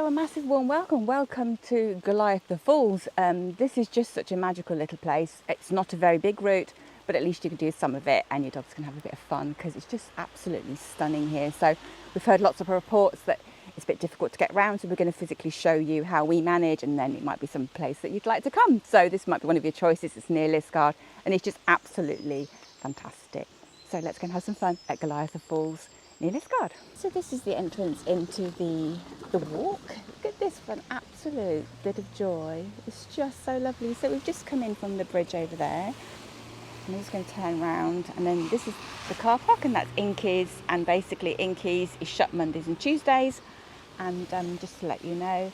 So a massive warm welcome to Golitha Falls. This is just such a magical little place. It's not a very big route, but at least you can do some of it and your dogs can have a bit of fun because it's just absolutely stunning here. So we've heard lots of reports that it's a bit difficult to get around, so we're going to physically show you how we manage, and then it might be some place that you'd like to come. So this might be one of your choices. It's near Liskeard and it's just absolutely fantastic. So let's go and have some fun at Golitha Falls near Liskeard. So this is the entrance into the walk. Look at this, for an absolute bit of joy. It's just so lovely. So we've just come in from the bridge over there. I'm just going to turn around, and then this is the car park, and that's Inkeys, and basically Inkeys is shut Mondays and Tuesdays, and just to let you know,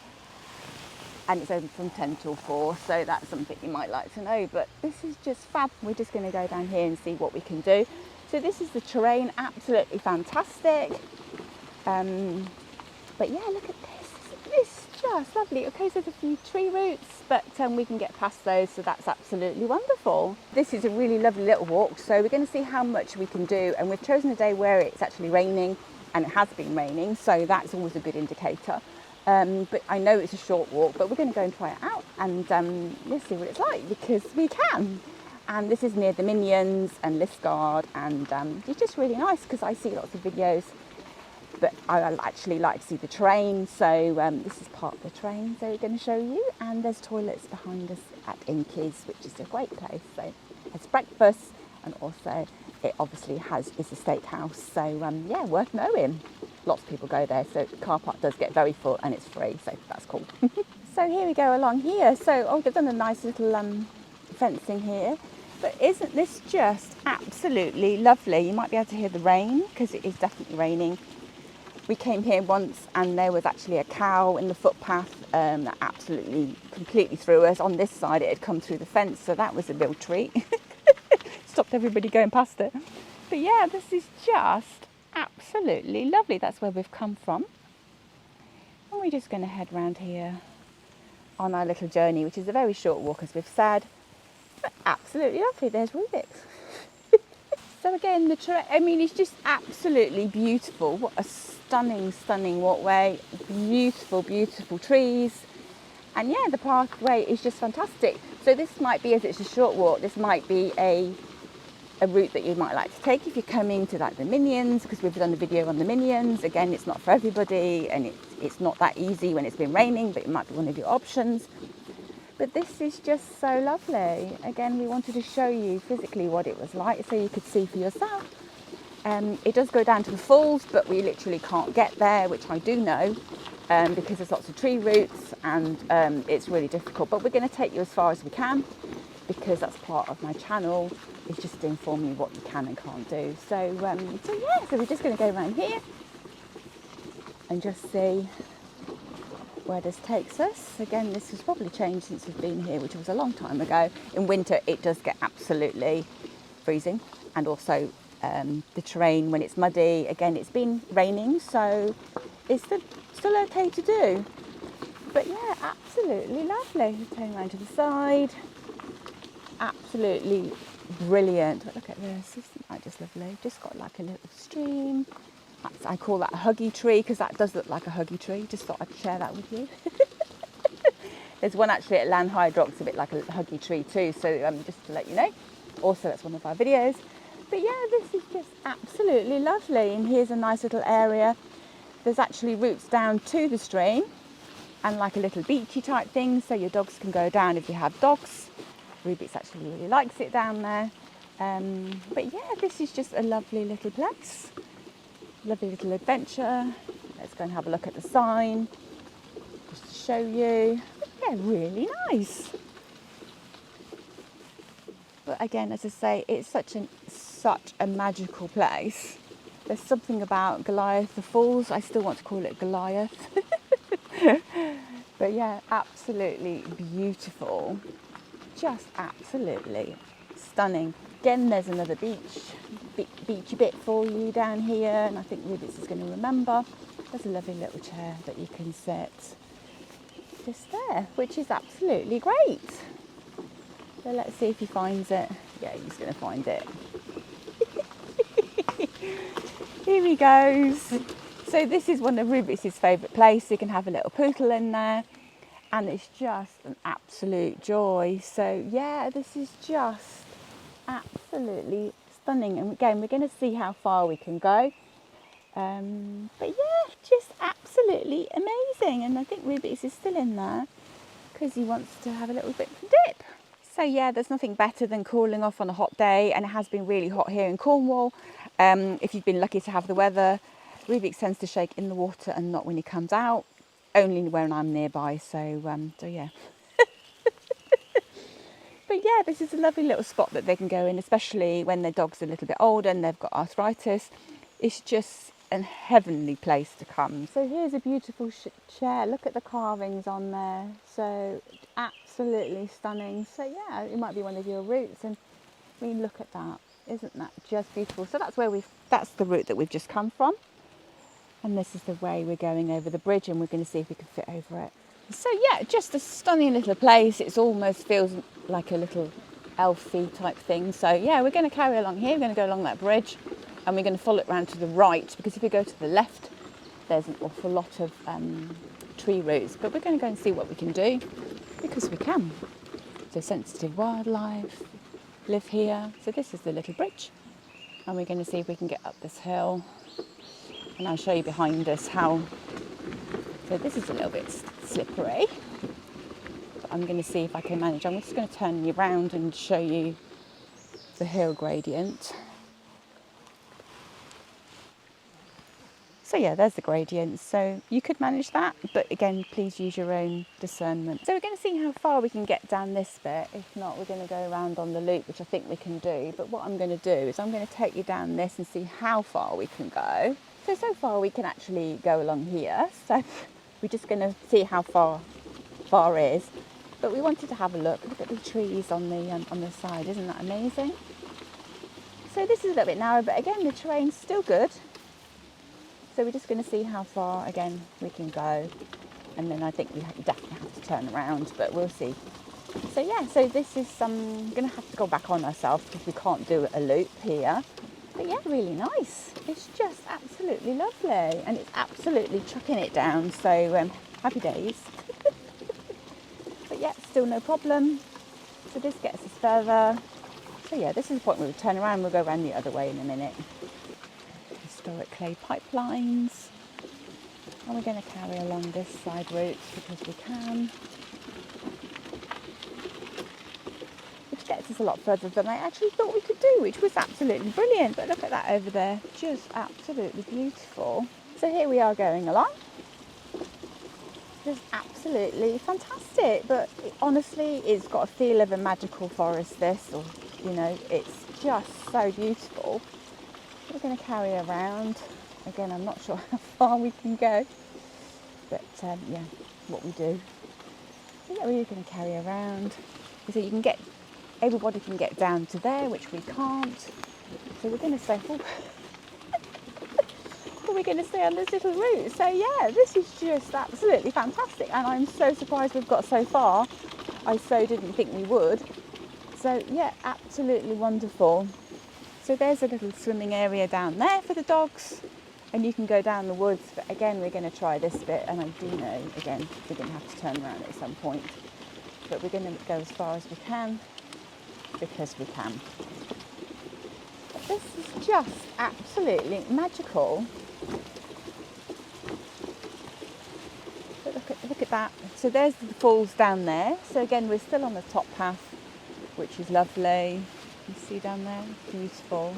and it's open from 10 till 4, so that's something you might like to know. But this is just fab. We're just going to go down here and see what we can do. So this is the terrain, absolutely fantastic. But yeah, look at this. It's just lovely. Okay, so there's a few tree roots, but we can get past those, so that's absolutely wonderful. This is a really lovely little walk, so we're going to see how much we can do, and we've chosen a day where it's actually raining, and it has been raining, so that's always a good indicator. But I know it's a short walk, but we're going to go and try it out, and let's see what it's like, because we can. And this is near the Minions and Liskeard, and it's just really nice because I see lots of videos, but I actually like to see the terrain. So this is part of the terrain, so we're going to show you. And there's toilets behind us at Inkeys, which is a great place. So it's breakfast, and also it obviously is a steakhouse. So yeah, worth knowing. Lots of people go there, so the car park does get very full, and it's free, so that's cool. So here we go along here. So they've done a nice little fencing here. But isn't this just absolutely lovely? You might be able to hear the rain because it is definitely raining. We came here once and there was actually a cow in the footpath that absolutely completely threw us. On this side it had come through the fence, so that was a real treat. Stopped everybody going past it. But yeah, this is just absolutely lovely. That's where we've come from. And we're just going to head round here on our little journey, which is a very short walk, as we've said. But absolutely lovely. There's Rubik's. So again, the terrain, I mean, it's just absolutely beautiful. What a stunning walkway. Beautiful trees. And yeah, the pathway is just fantastic. So this might be, as it's a short walk, this might be a route that you might like to take if you're coming to like the Minions, because we've done a video on the Minions. Again, it's not for everybody, and it's not that easy when it's been raining, but it might be one of your options. But this is just so lovely. Again, we wanted to show you physically what it was like so you could see for yourself. It does go down to the falls, but we literally can't get there, which I do know, because there's lots of tree roots, and it's really difficult. But we're going to take you as far as we can, because that's part of my channel, is just to inform you what you can and can't do. So yeah, so we're just going to go around here and just see where this takes us. Again, this has probably changed since we've been here, which was a long time ago. In winter it does get absolutely freezing, and also the terrain when it's muddy. Again, it's been raining, so it's still okay to do. But yeah, absolutely lovely. Turn around to the side. Absolutely brilliant. But look at this, isn't that just lovely? Just got like a little stream. I call that a huggy tree because that does look like a huggy tree. Just thought I'd share that with you. There's one actually at Lanhydrock's a bit like a huggy tree too, so just to let you know. Also, that's one of our videos. But yeah, this is just absolutely lovely. And here's a nice little area. There's actually routes down to the stream and like a little beachy type thing, so your dogs can go down if you have dogs. Rubik's actually really likes it down there. But yeah, this is just a lovely little place. Lovely little adventure. Let's go and have a look at the sign just to show you. Yeah, really nice. But again, as I say, it's such a magical place. There's something about Golitha Falls. I still want to call it Goliath. But yeah, absolutely beautiful. Just absolutely stunning. Again, there's another beachy bit for you down here, and I think Rubik's is going to remember. There's a lovely little chair that you can sit just there, which is absolutely great. So let's see if he finds it. Yeah, he's going to find it. Here he goes. So this is one of Rubik's favourite places. You can have a little poodle in there, and it's just an absolute joy. So yeah, this is just absolutely stunning. And again, we're going to see how far we can go. But yeah, just absolutely amazing. And I think Rubik's is still in there because he wants to have a little bit of dip. So yeah, there's nothing better than cooling off on a hot day, and it has been really hot here in Cornwall. If you've been lucky to have the weather, Rubik's tends to shake in the water and not when he comes out, only when I'm nearby. So yeah. But yeah, this is a lovely little spot that they can go in, especially when their dog's a little bit older and they've got arthritis. It's just a heavenly place to come. So here's a beautiful chair. Look at the carvings on there. So absolutely stunning. So yeah, it might be one of your routes, and I mean, look at that. Isn't that just beautiful? So that's the route that we've just come from. And this is the way we're going over the bridge, and we're going to see if we can fit over it. So yeah, just a stunning little place. It almost feels like a little elfy type thing. So yeah, we're going to carry along here. We're going to go along that bridge, and we're going to follow it round to the right, because if we go to the left, there's an awful lot of tree roots. But we're going to go and see what we can do, because we can. So sensitive wildlife live here. So this is the little bridge, and we're going to see if we can get up this hill. And I'll show you behind us how. So this is a little bit slippery, but I'm going to see if I can manage. I'm just going to turn you around and show you the hill gradient. So yeah, there's the gradient. So you could manage that, but again, please use your own discernment. So we're going to see how far we can get down this bit. If not, we're going to go around on the loop, which I think we can do. But what I'm going to do is I'm going to take you down this and see how far we can go. So far we can actually go along here. So we're just going to see how far is. But we wanted to have a look. Look at the trees on the side. Isn't that amazing? So this is a little bit narrow, but again, the terrain's still good. So we're just going to see how far, again, we can go. And then I think we definitely have to turn around, but we'll see. So yeah, so this is going to have to go back on ourselves because we can't do a loop here. But yeah, really nice. It's just absolutely lovely. And it's absolutely chucking it down. So happy days. But yeah, still no problem. So this gets us further. So yeah, this is the point where we turn around. We'll go around the other way in a minute. Historic clay pipelines. And we're going to carry along this side route because we can. Which gets us a lot further than I actually thought we could do, which was absolutely brilliant. But look at that over there, just absolutely beautiful. So here we are going along. Just absolutely fantastic. But honestly, it's got a feel of a magical forest, this, or you know, it's just so beautiful. We're going to carry around. Again, I'm not sure how far we can go, but yeah, what we do. So yeah, we're going to carry around. So you can get, everybody can get down to there, which we can't. So we're going to stay. We're going to stay on this little route. So yeah, this is just absolutely fantastic, and I'm so surprised we've got so far. I so didn't think we would. So yeah, absolutely wonderful. So there's a little swimming area down there for the dogs, and you can go down the woods. But again, we're going to try this bit, and I do know, again, we're going to have to turn around at some point. But we're going to go as far as we can, because we can. But this is just absolutely magical. But look at that. So there's the falls down there. So again, we're still on the top path, which is lovely. You see down there, beautiful.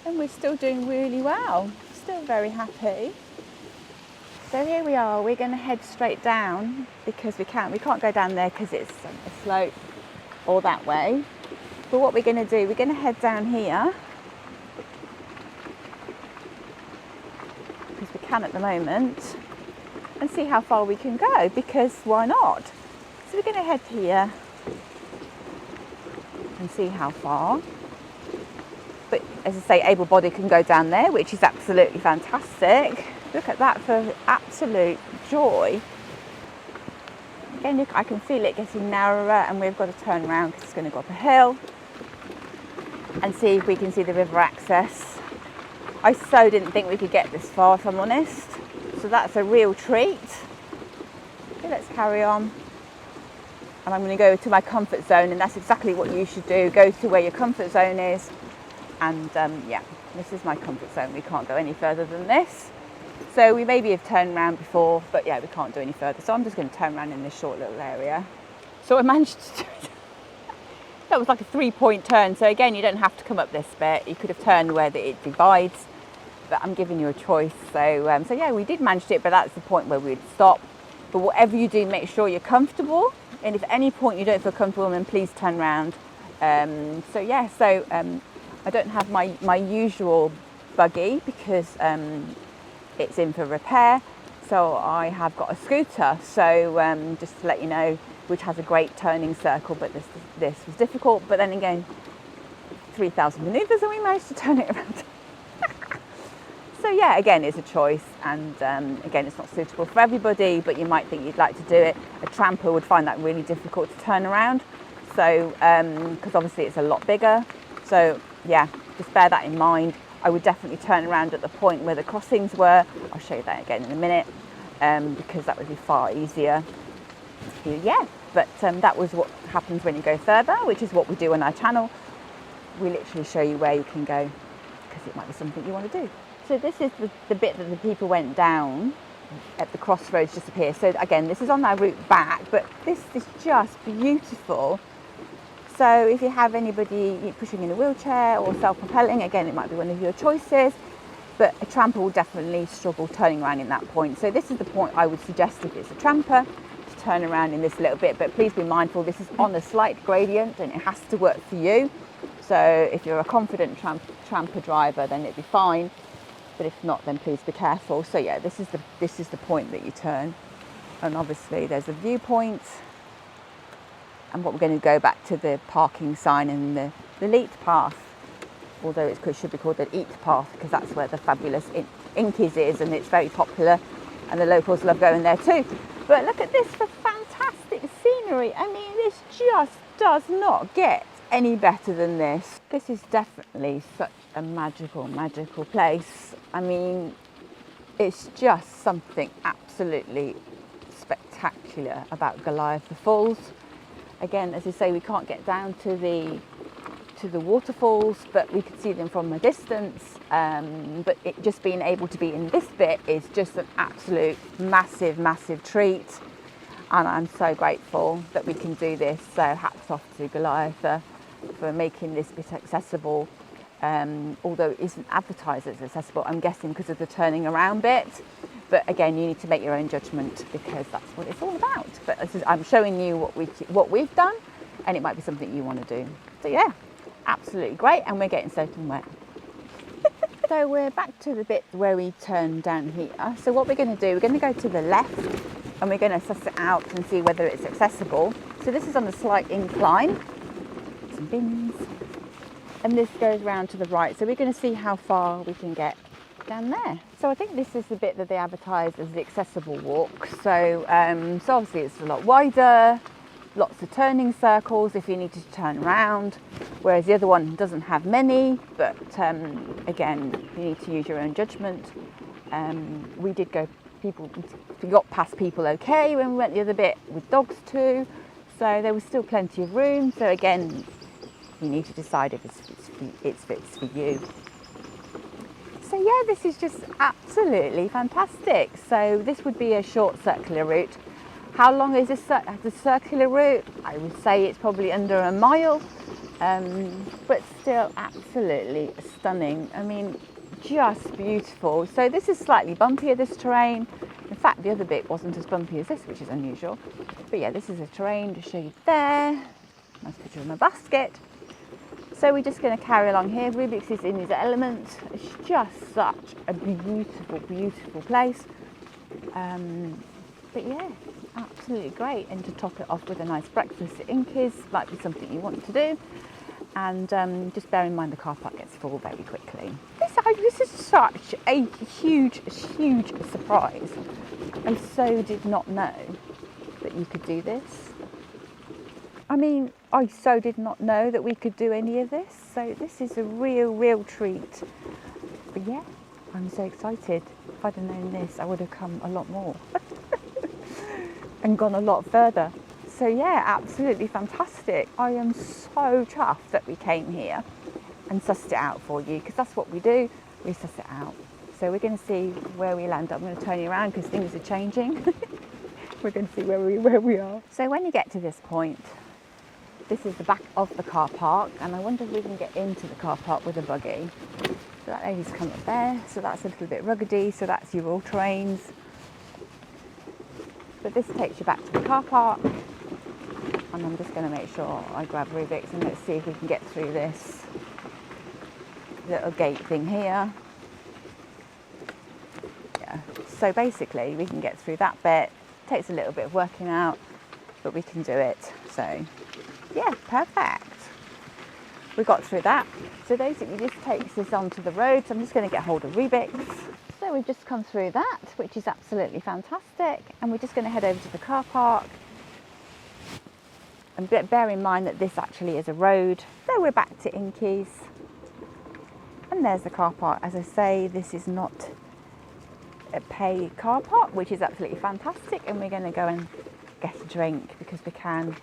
And we're still doing really well. Still very happy. So here we are. We're going to head straight down because we can't go down there because it's a slope or that way. But what we're going to do, we're going to head down here because we can at the moment, and see how far we can go, because why not? So we're going to head here and see how far. But as I say, able-bodied can go down there, which is absolutely fantastic. Look at that, for absolute joy. Again, look, I can feel it getting narrower, and we've got to turn around because it's going to go up a hill and see if we can see the river access. I so didn't think we could get this far, if I'm honest. So that's a real treat. Okay, let's carry on. And I'm going to go to my comfort zone, and that's exactly what you should do. Go to where your comfort zone is. And yeah, this is my comfort zone. We can't go any further than this. So we maybe have turned around before, but yeah, we can't do any further. So I'm just going to turn around in this short little area. So I managed to do it. That was like a 3-point turn. So again, you don't have to come up this bit. You could have turned where it divides, but I'm giving you a choice. So so yeah, we did manage it, but that's the point where we'd stop. But whatever you do, make sure you're comfortable. And if at any point you don't feel comfortable, then please turn around. So yeah, so I don't have my usual buggy because it's in for repair. So I have got a scooter. So just to let you know, which has a great turning circle, but this was difficult. But then again, 3,000 manoeuvres and we managed to turn it around. So yeah, again, it's a choice, and again, it's not suitable for everybody, but you might think you'd like to do it. A tramper would find that really difficult to turn around, so because obviously it's a lot bigger. So yeah, just bear that in mind. I would definitely turn around at the point where the crossings were. I'll show you that again in a minute, because that would be far easier. Yeah, but that was what happens when you go further, which is what we do on our channel. We literally show you where you can go, because it might be something you want to do. So this is the bit that the people went down at the crossroads just up here. So again, this is on our route back, but this is just beautiful. So if you have anybody pushing in a wheelchair or self-propelling, again, it might be one of your choices, but a tramper will definitely struggle turning around in that point. So this is the point I would suggest if it's a tramper, to turn around in this little bit, but please be mindful, this is on a slight gradient and it has to work for you. So if you're a confident tramper driver, then it'd be fine. But if not, then please be careful. So yeah, this is the point that you turn. And obviously there's a viewpoint. And what we're going to go back to the parking sign and the Leet path. Although it should be called the Eat path, because that's where the fabulous Inkeys is, and it's very popular. And the locals love going there too. But look at this for fantastic scenery. I mean, this just does not get any better than this. This is definitely such a magical place. I mean, it's just something absolutely spectacular about Golitha Falls. Again, as I say, we can't get down to the waterfalls, but we could see them from a distance. But it just being able to be in this bit is just an absolute massive treat. And I'm so grateful that we can do this. So hats off to Golitha for making this bit accessible. Although it isn't advertised as accessible, I'm guessing because of the turning around bit. But again, you need to make your own judgment, because that's what it's all about. But I'm showing you what we've done, and it might be something you want to do. So yeah, absolutely great, and we're getting soaking wet. So we're back to the bit where we turned down here. So what we're going to do, we're going to go to the left, and we're going to suss it out and see whether it's accessible. So this is on a slight incline. Some bins. And this goes round to the right, so we're going to see how far we can get down there. So I think this is the bit that they advertise as the accessible walk. So, so obviously it's a lot wider, lots of turning circles if you need to turn around, whereas the other one doesn't have many, but again, you need to use your own judgment. We got past people okay when we went the other bit with dogs too, so there was still plenty of room. So again, you need to decide if it fits for you. So yeah, this is just absolutely fantastic. So this would be a short circular route. How long is the circular route? I would say it's probably under a mile, but still absolutely stunning. I mean, just beautiful. So this is slightly bumpier, this terrain. In fact, the other bit wasn't as bumpy as this, which is unusual. But yeah, this is a terrain to show you there. Nice picture of my basket. So we're just going to carry along here. Rubik's is in his element. It's just such a beautiful place. But yeah, absolutely great. And to top it off with a nice breakfast at Inkeys might be something you want to do. And just bear in mind the car park gets full very quickly. This is such a huge surprise. I so did not know that you could do this. I mean, I so did not know that we could do any of this. So this is a real treat. But yeah, I'm so excited. If I'd have known this, I would have come a lot more and gone a lot further. So yeah, absolutely fantastic. I am so chuffed that we came here and sussed it out for you, because that's what we do, we suss it out. So we're going to see where we land. I'm going to turn you around because things are changing. We're going to see where we are. So when you get to this point, this is the back of the car park, and I wonder if we can get into the car park with a buggy. So that lady's come up there, so that's a little bit ruggedy, so that's your all-terrains. But this takes you back to the car park, and I'm just going to make sure I grab Rubik's, and let's see if we can get through this little gate thing here. Yeah, so basically we can get through that bit. Takes a little bit of working out, but we can do it. So yeah, perfect. We got through that. So basically this takes us onto the road, so I'm just going to get hold of Rubik's. So we've just come through that, which is absolutely fantastic, and we're just going to head over to the car park. And bear in mind that this actually is a road. So we're back to Inkeys, and there's the car park. As I say, this is not a pay car park, which is absolutely fantastic, and we're going to go and get a drink because we can,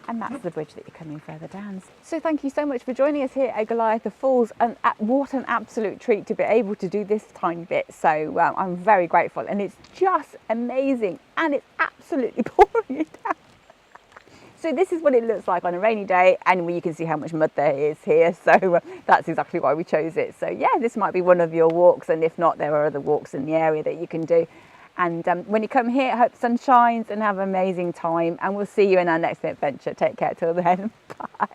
and that's the bridge that you're coming further down. So thank you so much for joining us here at Golitha Falls, and what an absolute treat to be able to do this tiny bit. So I'm very grateful, and it's just amazing, and it's absolutely pouring it down. So this is what it looks like on a rainy day, and you can see how much mud there is here, so that's exactly why we chose it. So yeah, this might be one of your walks, and if not, there are other walks in the area that you can do. And when you come here, I hope the sun shines and have an amazing time, and we'll see you in our next adventure. Take care till then. Bye.